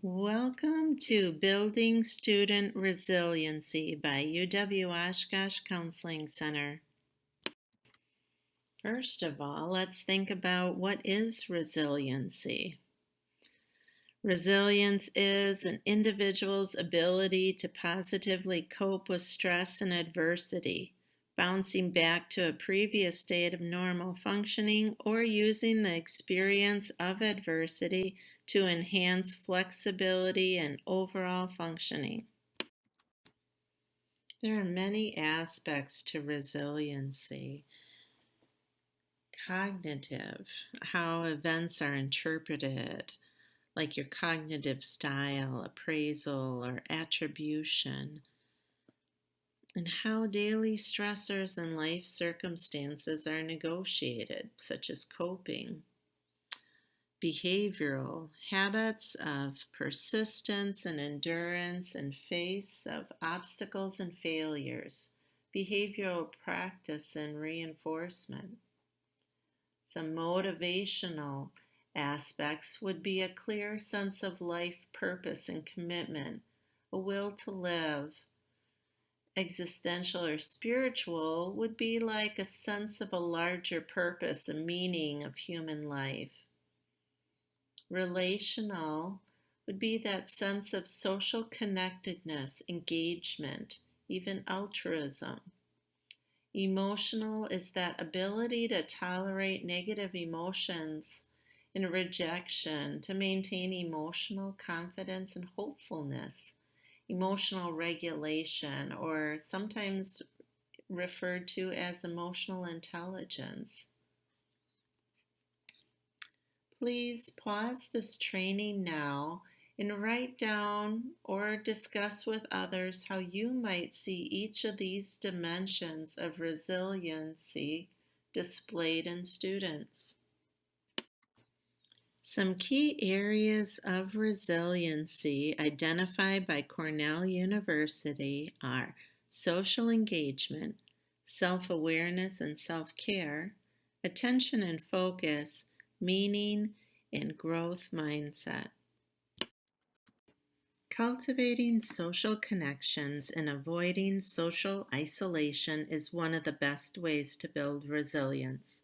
Welcome to Building Student Resiliency by UW Oshkosh Counseling Center. First of all, let's think about what is resiliency. Resilience is an individual's ability to positively cope with stress and adversity, bouncing back to a previous state of normal functioning or using the experience of adversity to enhance flexibility and overall functioning. There are many aspects to resiliency. Cognitive, how events are interpreted, like your cognitive style, appraisal, or attribution, and how daily stressors and life circumstances are negotiated, such as coping. Behavioral, habits of persistence and endurance in face of obstacles and failures. Behavioral practice and reinforcement. Some motivational aspects would be a clear sense of life purpose and commitment, a will to live. Existential or spiritual would be like a sense of a larger purpose, a meaning of human life. Relational would be that sense of social connectedness, engagement, even altruism. Emotional is that ability to tolerate negative emotions and rejection, to maintain emotional confidence and hopefulness, emotional regulation, or sometimes referred to as emotional intelligence. Please pause this training now and write down or discuss with others how you might see each of these dimensions of resiliency displayed in students. Some key areas of resiliency identified by Cornell University are social engagement, self-awareness and self-care, attention and focus, meaning, and growth mindset. Cultivating social connections and avoiding social isolation is one of the best ways to build resilience.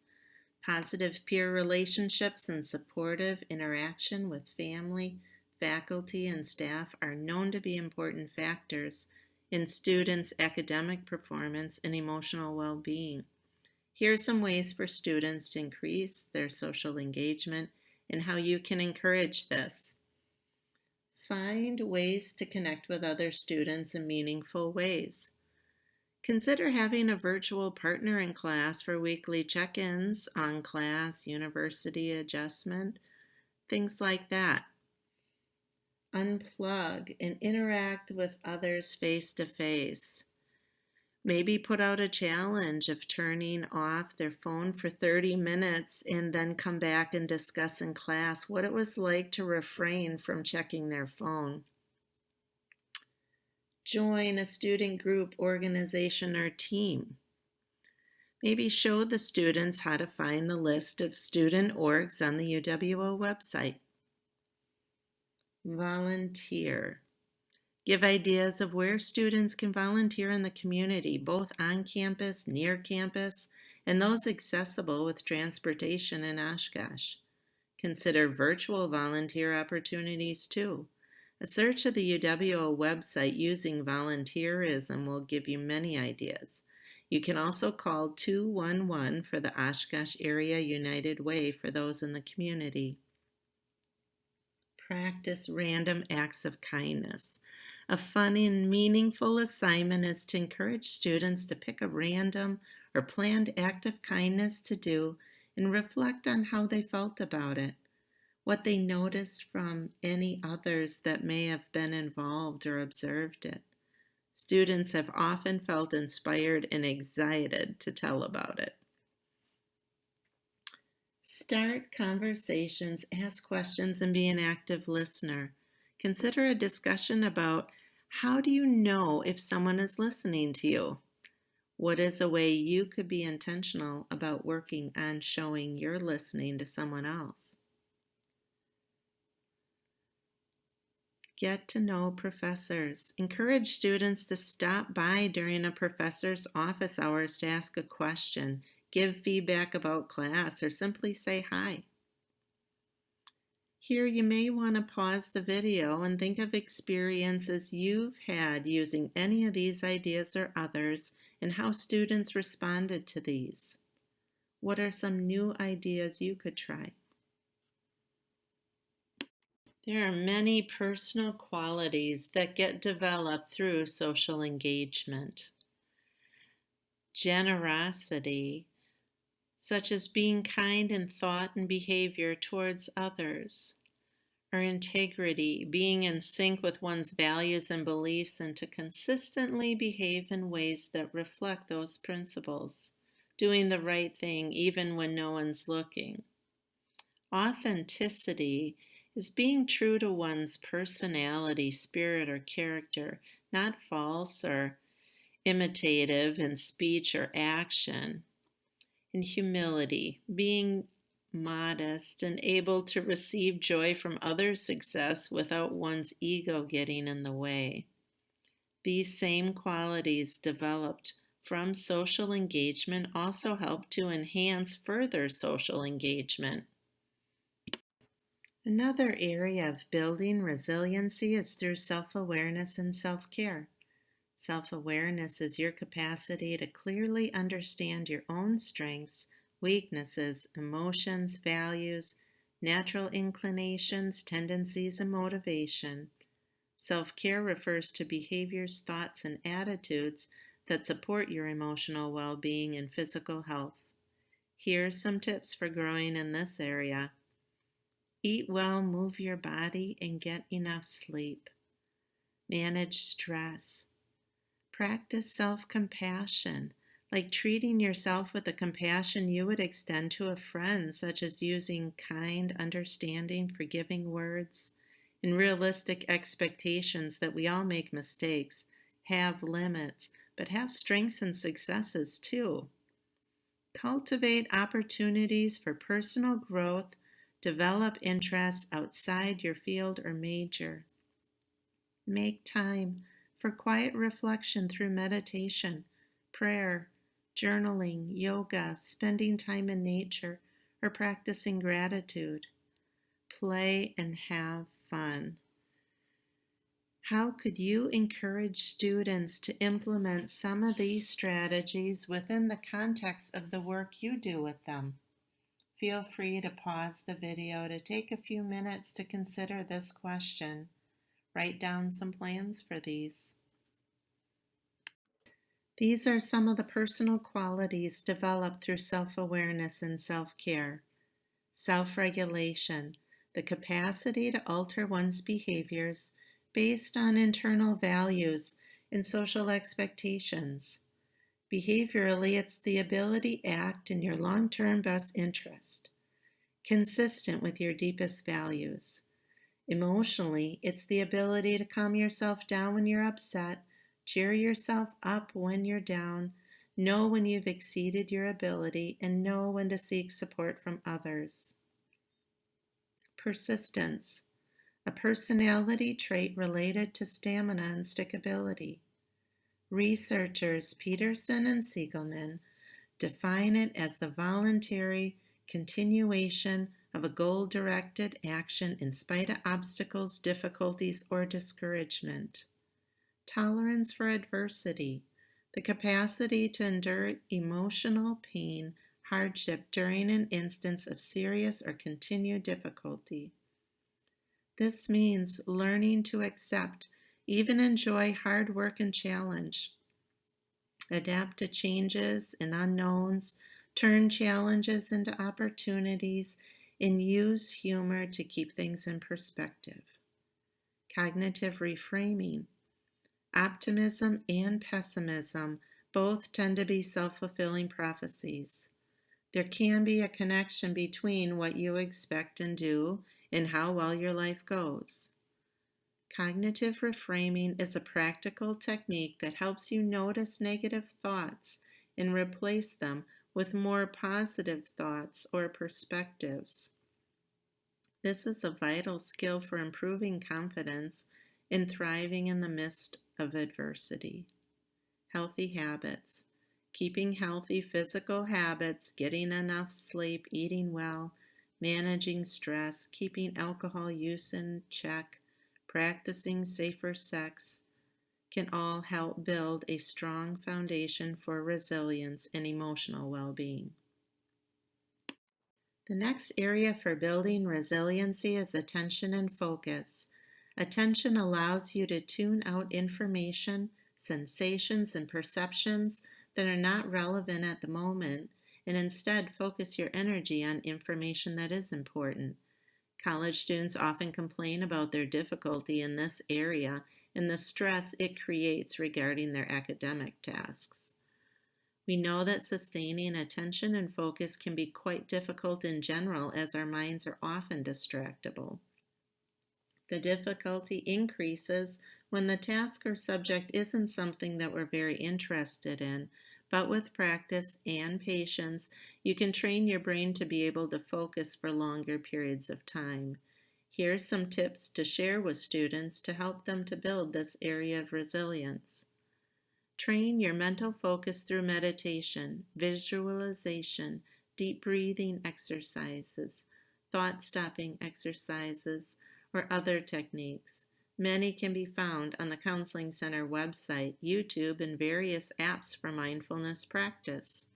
Positive peer relationships and supportive interaction with family, faculty, and staff are known to be important factors in students' academic performance and emotional well-being. Here are some ways for students to increase their social engagement and how you can encourage this. Find ways to connect with other students in meaningful ways. Consider having a virtual partner in class for weekly check-ins on class, university adjustment, things like that. Unplug and interact with others face-to-face. Maybe put out a challenge of turning off their phone for 30 minutes and then come back and discuss in class what it was like to refrain from checking their phone. Join a student group, organization, or team. Maybe show the students how to find the list of student orgs on the UWO website. Volunteer. Give ideas of where students can volunteer in the community, both on campus, near campus, and those accessible with transportation in Oshkosh. Consider virtual volunteer opportunities too. A search of the UWO website using volunteerism will give you many ideas. You can also call 211 for the Oshkosh Area United Way for those in the community. Practice random acts of kindness. A fun and meaningful assignment is to encourage students to pick a random or planned act of kindness to do and reflect on how they felt about it, what they noticed from any others that may have been involved or observed it. Students have often felt inspired and excited to tell about it. Start conversations, ask questions, and be an active listener. Consider a discussion about how do you know if someone is listening to you? What is a way you could be intentional about working on showing you're listening to someone else? Get to know professors. Encourage students to stop by during a professor's office hours to ask a question, give feedback about class, or simply say hi. Here, you may want to pause the video and think of experiences you've had using any of these ideas or others and how students responded to these. What are some new ideas you could try? There are many personal qualities that get developed through social engagement. Generosity, such as being kind in thought and behavior towards others. Or integrity, being in sync with one's values and beliefs and to consistently behave in ways that reflect those principles. Doing the right thing even when no one's looking. Authenticity is being true to one's personality, spirit, or character, not false or imitative in speech or action. And humility, being modest and able to receive joy from others' success without one's ego getting in the way. These same qualities developed from social engagement also help to enhance further social engagement. Another area of building resiliency is through self-awareness and self-care. Self-awareness is your capacity to clearly understand your own strengths, weaknesses, emotions, values, natural inclinations, tendencies, and motivation. Self-care refers to behaviors, thoughts, and attitudes that support your emotional well-being and physical health. Here are some tips for growing in this area. Eat well, move your body, and get enough sleep. Manage stress. Practice self-compassion, like treating yourself with the compassion you would extend to a friend, such as using kind, understanding, forgiving words, and realistic expectations that we all make mistakes, have limits, but have strengths and successes too. Cultivate opportunities for personal growth, develop interests outside your field or major. Make time for quiet reflection through meditation, prayer, journaling, yoga, spending time in nature, or practicing gratitude. Play and have fun. How could you encourage students to implement some of these strategies within the context of the work you do with them? Feel free to pause the video to take a few minutes to consider this question. Write down some plans for these. These are some of the personal qualities developed through self-awareness and self-care. Self-regulation, the capacity to alter one's behaviors based on internal values and social expectations. Behaviorally, it's the ability to act in your long-term best interest, consistent with your deepest values. Emotionally, it's the ability to calm yourself down when you're upset, cheer yourself up when you're down, know when you've exceeded your ability, and know when to seek support from others. Persistence, a personality trait related to stamina and stickability. Researchers Peterson and Siegelman define it as the voluntary continuation of a goal-directed action in spite of obstacles, difficulties, or discouragement. Tolerance for adversity, the capacity to endure emotional pain, hardship during an instance of serious or continued difficulty. This means learning to accept, even enjoy hard work and challenge. Adapt to changes and unknowns, turn challenges into opportunities, and use humor to keep things in perspective. Cognitive reframing. Optimism and pessimism both tend to be self-fulfilling prophecies. There can be a connection between what you expect and do and how well your life goes. Cognitive reframing is a practical technique that helps you notice negative thoughts and replace them with more positive thoughts or perspectives. This is a vital skill for improving confidence in thriving in the midst of adversity. Healthy habits. Keeping healthy physical habits, getting enough sleep, eating well, managing stress, keeping alcohol use in check, practicing safer sex can all help build a strong foundation for resilience and emotional well being. The next area for building resiliency is attention and focus. Attention allows you to tune out information, sensations, and perceptions that are not relevant at the moment and instead focus your energy on information that is important. College students often complain about their difficulty in this area and the stress it creates regarding their academic tasks. We know that sustaining attention and focus can be quite difficult in general as our minds are often distractible. The difficulty increases when the task or subject isn't something that we're very interested in, but with practice and patience, you can train your brain to be able to focus for longer periods of time. Here's some tips to share with students to help them to build this area of resilience. Train your mental focus through meditation, visualization, deep breathing exercises, thought stopping exercises, or other techniques. Many can be found on the Counseling Center website, YouTube, and various apps for mindfulness practice.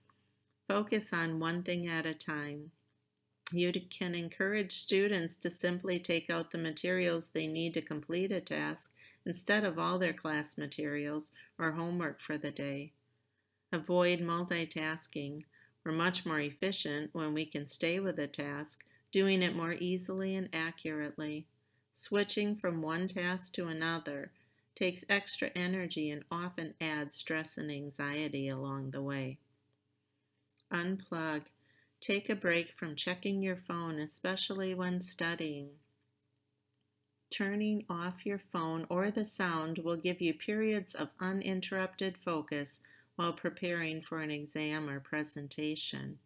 Focus on one thing at a time. You can encourage students to simply take out the materials they need to complete a task instead of all their class materials or homework for the day. Avoid multitasking. We're much more efficient when we can stay with a task, doing it more easily and accurately. Switching from one task to another takes extra energy and often adds stress and anxiety along the way. Unplug. Take a break from checking your phone, especially when studying. Turning off your phone or the sound will give you periods of uninterrupted focus while preparing for an exam or presentation.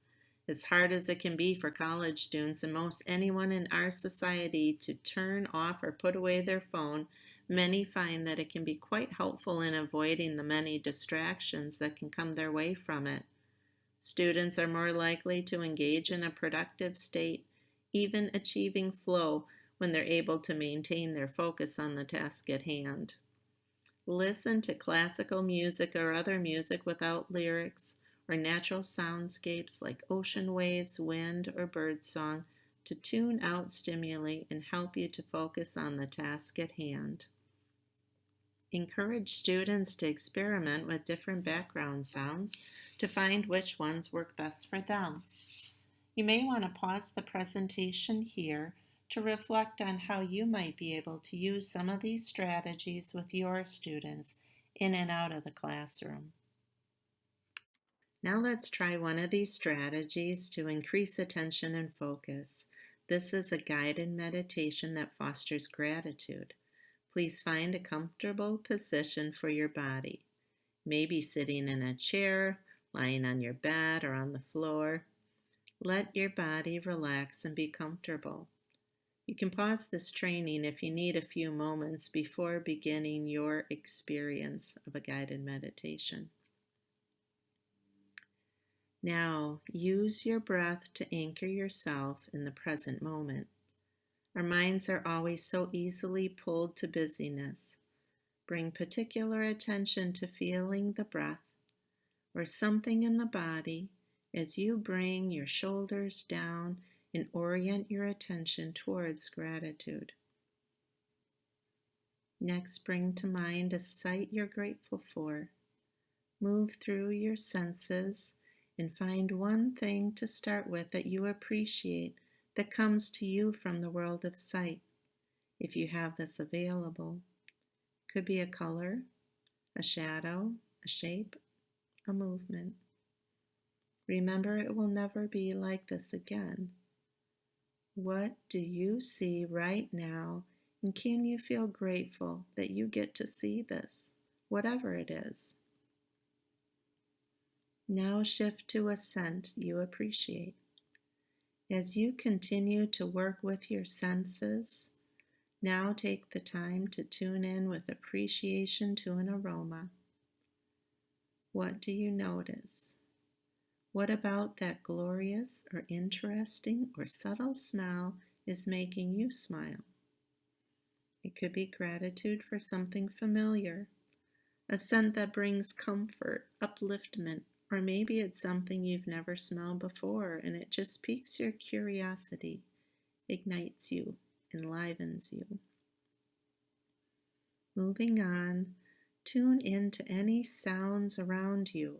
As hard as it can be for college students and most anyone in our society to turn off or put away their phone, many find that it can be quite helpful in avoiding the many distractions that can come their way from it. Students are more likely to engage in a productive state, even achieving flow when they're able to maintain their focus on the task at hand. Listen to classical music or other music without lyrics, or natural soundscapes like ocean waves, wind, or birdsong to tune out stimuli and help you to focus on the task at hand. Encourage students to experiment with different background sounds to find which ones work best for them. You may want to pause the presentation here to reflect on how you might be able to use some of these strategies with your students in and out of the classroom. Now let's try one of these strategies to increase attention and focus. This is a guided meditation that fosters gratitude. Please find a comfortable position for your body. Maybe sitting in a chair, lying on your bed, or on the floor. Let your body relax and be comfortable. You can pause this training if you need a few moments before beginning your experience of a guided meditation. Now, use your breath to anchor yourself in the present moment. Our minds are always so easily pulled to busyness. Bring particular attention to feeling the breath or something in the body as you bring your shoulders down and orient your attention towards gratitude. Next, bring to mind a sight you're grateful for. Move through your senses and find one thing to start with that you appreciate that comes to you from the world of sight, if you have this available. Could be a color, a shadow, a shape, a movement. Remember, it will never be like this again. What do you see right now, and can you feel grateful that you get to see this, whatever it is? Now shift to a scent you appreciate. As you continue to work with your senses, Now take the time to tune in with appreciation to an aroma. What do you notice? What about that glorious or interesting or subtle smell is making you smile? It could be gratitude for something familiar, a scent that brings comfort, upliftment, or maybe it's something you've never smelled before and it just piques your curiosity, ignites you, enlivens you. Moving on, tune into any sounds around you,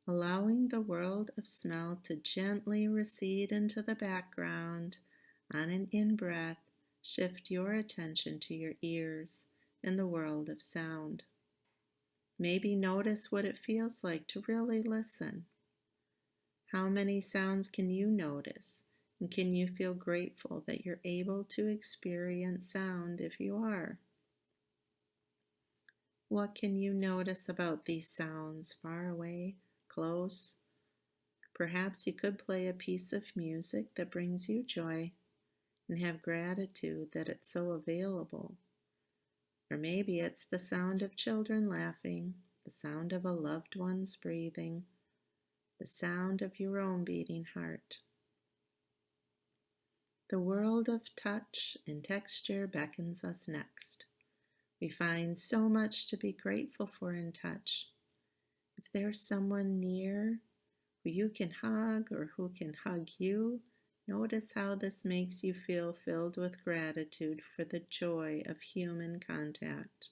allowing the world of smell to gently recede into the background. On an in-breath, shift your attention to your ears and the world of sound. Maybe notice what it feels like to really listen. How many sounds can you notice? And can you feel grateful that you're able to experience sound if you are? What can you notice about these sounds, far away, close? Perhaps you could play a piece of music that brings you joy and have gratitude that it's so available. Or maybe it's the sound of children laughing, the sound of a loved one's breathing, the sound of your own beating heart. The world of touch and texture beckons us next. We find so much to be grateful for in touch. If there's someone near who you can hug or who can hug you, notice how this makes you feel filled with gratitude for the joy of human contact.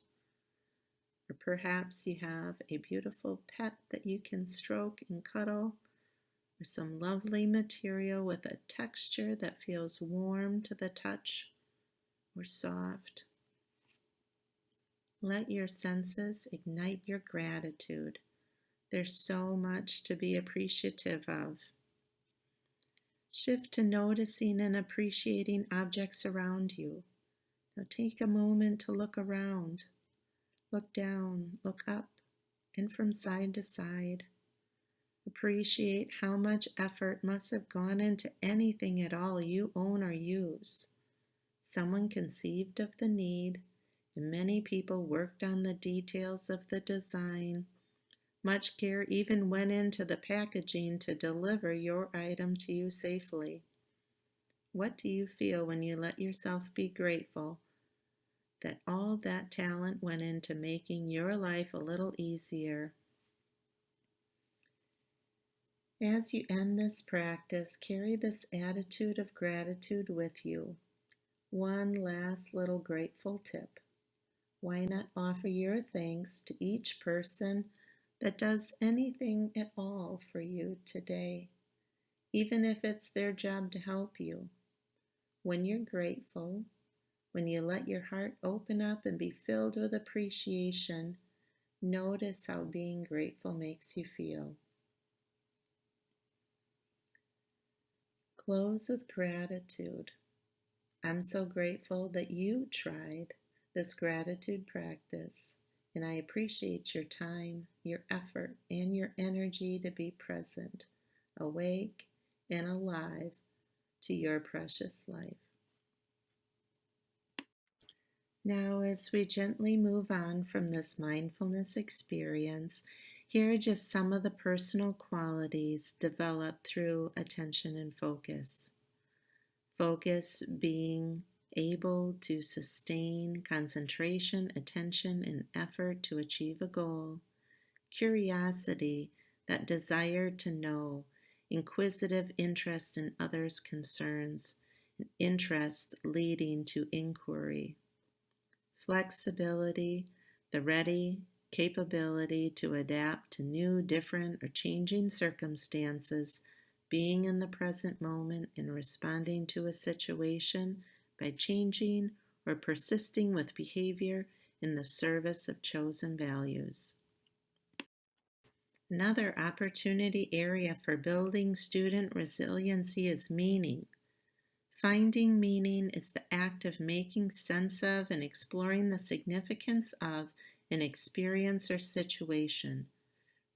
Or perhaps you have a beautiful pet that you can stroke and cuddle, or some lovely material with a texture that feels warm to the touch or soft. Let your senses ignite your gratitude. There's so much to be appreciative of. Shift to noticing and appreciating objects around you. Now take a moment to look around. Look down, look up, and from side to side. Appreciate how much effort must have gone into anything at all you own or use. Someone conceived of the need, and many people worked on the details of the design. Much care even went into the packaging to deliver your item to you safely. What do you feel when you let yourself be grateful that all that talent went into making your life a little easier? As you end this practice, carry this attitude of gratitude with you. One last little grateful tip. Why not offer your thanks to each person that does anything at all for you today, even if it's their job to help you? When you're grateful, when you let your heart open up and be filled with appreciation, notice how being grateful makes you feel. Close with gratitude. I'm so grateful that you tried this gratitude practice, and I appreciate your time, your effort, and your energy to be present, awake, and alive to your precious life. Now, as we gently move on from this mindfulness experience, here are just some of the personal qualities developed through attention and focus. Focus being able to sustain concentration, attention, and effort to achieve a goal. Curiosity, that desire to know. Inquisitive interest in others' concerns. Interest leading to inquiry. Flexibility, the ready capability to adapt to new, different, or changing circumstances, being in the present moment and responding to a situation by changing or persisting with behavior in the service of chosen values. Another opportunity area for building student resiliency is meaning. Finding meaning is the act of making sense of and exploring the significance of an experience or situation.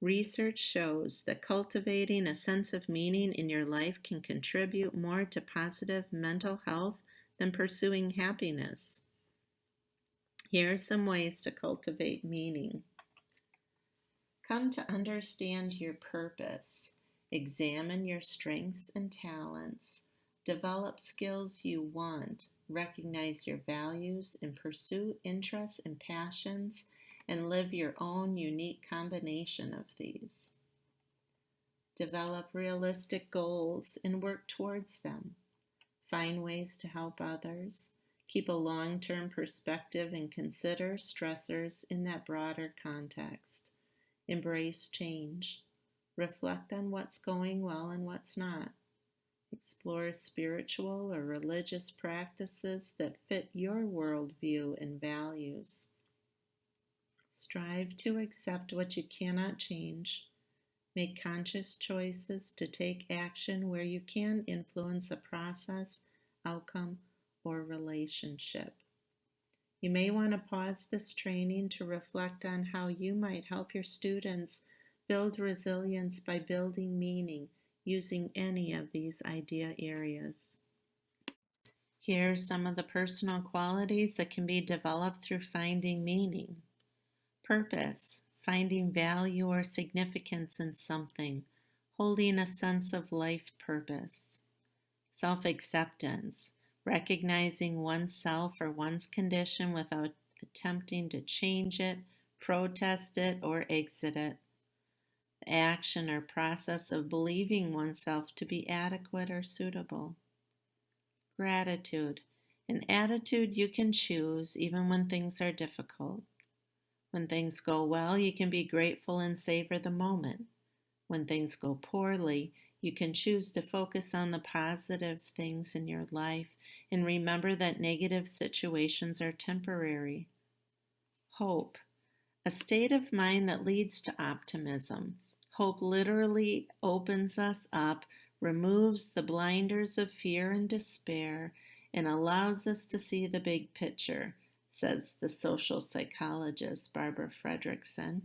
Research shows that cultivating a sense of meaning in your life can contribute more to positive mental health than pursuing happiness. Here are some ways to cultivate meaning. Come to understand your purpose. Examine your strengths and talents. Develop skills you want. Recognize your values and pursue interests and passions, and live your own unique combination of these. Develop realistic goals and work towards them. Find ways to help others. Keep a long-term perspective and consider stressors in that broader context. Embrace change. Reflect on what's going well and what's not. Explore spiritual or religious practices that fit your worldview and values. Strive to accept what you cannot change. Make conscious choices to take action where you can influence a process, outcome, or relationship. You may want to pause this training to reflect on how you might help your students build resilience by building meaning using any of these idea areas. Here are some of the personal qualities that can be developed through finding meaning. Purpose, finding value or significance in something, holding a sense of life purpose. Self-acceptance, recognizing oneself or one's condition without attempting to change it, protest it, or exit it. The action or process of believing oneself to be adequate or suitable. Gratitude, an attitude you can choose even when things are difficult. When things go well, you can be grateful and savor the moment. When things go poorly, you can choose to focus on the positive things in your life and remember that negative situations are temporary. Hope, a state of mind that leads to optimism. Hope literally opens us up, removes the blinders of fear and despair, and allows us to see the big picture, says the social psychologist Barbara Fredrickson.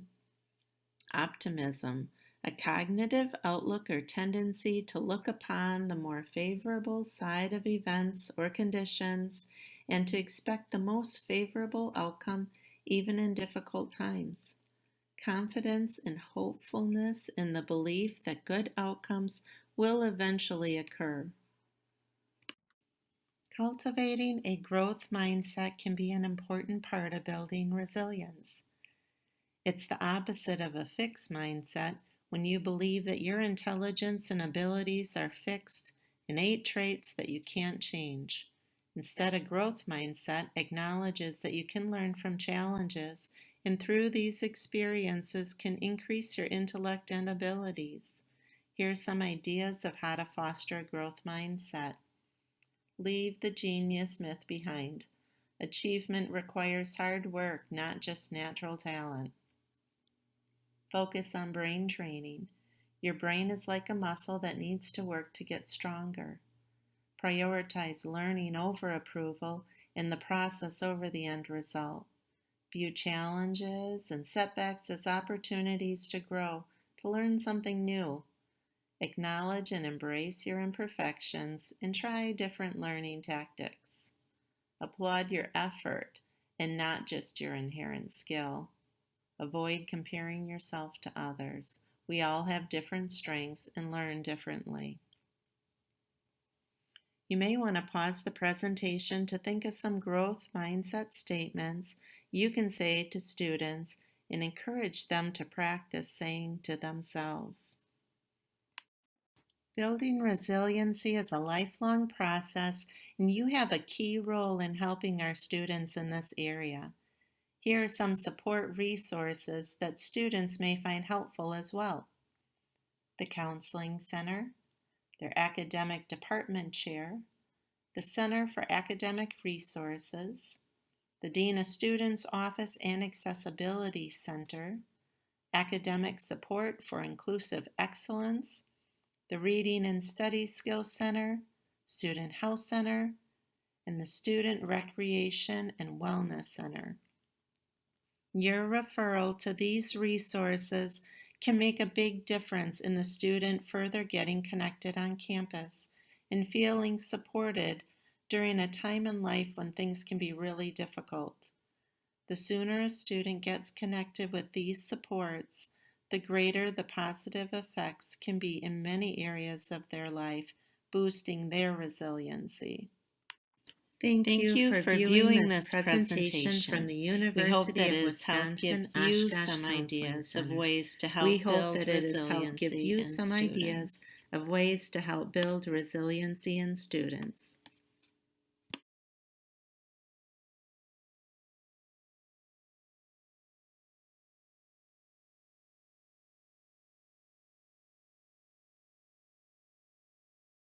Optimism, a cognitive outlook or tendency to look upon the more favorable side of events or conditions and to expect the most favorable outcome even in difficult times. Confidence and hopefulness in the belief that good outcomes will eventually occur. Cultivating a growth mindset can be an important part of building resilience. It's the opposite of a fixed mindset when you believe that your intelligence and abilities are fixed, innate traits that you can't change. Instead, a growth mindset acknowledges that you can learn from challenges and through these experiences can increase your intellect and abilities. Here are some ideas of how to foster a growth mindset. Leave the genius myth behind. Achievement requires hard work, not just natural talent. Focus on brain training. Your brain is like a muscle that needs to work to get stronger. Prioritize learning over approval and the process over the end result. View challenges and setbacks as opportunities to grow, to learn something new. Acknowledge and embrace your imperfections and try different learning tactics. Applaud your effort and not just your inherent skill. Avoid comparing yourself to others. We all have different strengths and learn differently. You may want to pause the presentation to think of some growth mindset statements you can say to students and encourage them to practice saying to themselves. Building resiliency is a lifelong process, and you have a key role in helping our students in this area. Here are some support resources that students may find helpful as well. The Counseling Center, their Academic Department Chair, the Center for Academic Resources, the Dean of Students Office and Accessibility Center, Academic Support for Inclusive Excellence, the Reading and Study Skills Center, Student Health Center, and the Student Recreation and Wellness Center. Your referral to these resources can make a big difference in the student further getting connected on campus and feeling supported during a time in life when things can be really difficult. The sooner a student gets connected with these supports, the greater the positive effects can be in many areas of their life, boosting their resiliency. Thank Thank you you for for viewing viewing this this presentation from the presentation. We hope University that of it has helped give Wisconsin you Oshkosh some Counseling ideas of Center. ways to We help hope build that it has helped give resiliency you in some ideas students. of ways to help build resiliency in students.